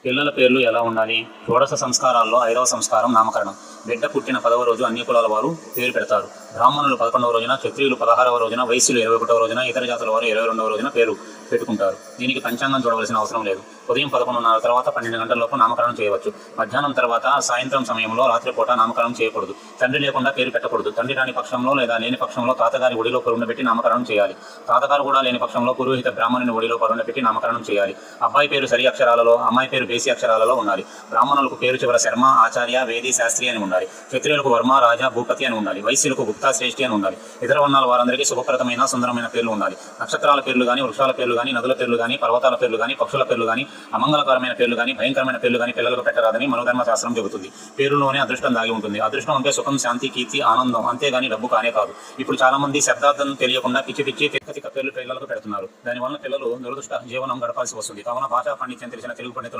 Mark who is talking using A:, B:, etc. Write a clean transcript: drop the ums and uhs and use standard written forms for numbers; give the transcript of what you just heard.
A: పిల్లల పేర్లు ఎలా ఉండాలి? షోడశ సంస్కారాల్లో 5వ సంస్కారం నామకరణం. బిడ్డ పుట్టిన 10వ రోజు అన్ని కులాల వారు పేరు పెడతారు. బ్రాహ్మణులు 11వ రోజున, క్షత్రియులు 16వ రోజున, వైశ్యులు 21వ రోజున, ఇతర జాతుల వారు 22వ రోజున పేరు పెట్టుకుంటారు. దీనికి పంచాంగం చూడవలసిన అవసరం లేదు. ఉదయం 11:30 తర్వాత 12 గంటలలోపు నామకరణం చేయవచ్చు. మధ్యాహ్నం తర్వాత సాయంత్రం సమయంలో రాత్రిపూట నామకరణం చేయకూడదు. తండ్రి లేకుండా పేరు పెట్టకూడదు. తండ్రి రాని పక్షంలో లేదా లేని పక్షంలో తాతగారి ఒడిలో పరుండబెట్టి నామకరణం చేయాలి. తాతగారు కూడా లేని పక్షంలో పురోహిత బ్రాహ్మణుని ఒడిలో పరుండబెట్టి నామకరణం చేయాలి. అబ్బాయి పేరు సరి అక్షరాలలో, అమ్మాయి పేరు బేసి అక్షరాలలో ఉండాలి. బ్రాహ్మణులకు పేరు చివర శర్మ, ఆచార్య, వేది, శాస్త్రి అని ఉండాలి. క్షత్రియులకు వర్మ, రాజా, భూపతి అని ఉండాలి. వైశ్యులకు గుప్తా, శ్రేష్ఠి అని ఉండాలి. ఇతర వర్ణాల వారందరికీ శుభప్రదమైన సుందరమైన పేర్లు ఉండాలి. నక్షత్రాల పేర్లు కానీ, వృక్షాల పేర్లు కానీ, నదుల పేర్లు కానీ, పర్వతాల పేర్లు కానీ, పక్షుల పేర్లు కానీ, అమంగళకరమైన పేర్లు కానీ, భయంకరమైన పేర్లు కానీ పిల్లలకు పెట్టరాదని మనోధర్మ శాస్త్రం చెబుతుంది. పేరులోనే అదృష్టం దాగి ఉంటుంది. అదృష్టం అంటే సుఖం, శాంతి, కీర్తి, ఆనందం, అంతేగాని డబ్బు కానే కాదు. ఇప్పుడు చాలా మంది శబ్దార్థం తెలియకుండా పిచ్చి తిక్క పేర్లు పిల్లలకు పెడుతున్నారు. దానివల్ల పిల్లలు దురదృష్ట జీవనం గడపాల్సి వస్తుంది. కావున భాషా పాండిత్యం తెలిసిన తెలుగు పండితుల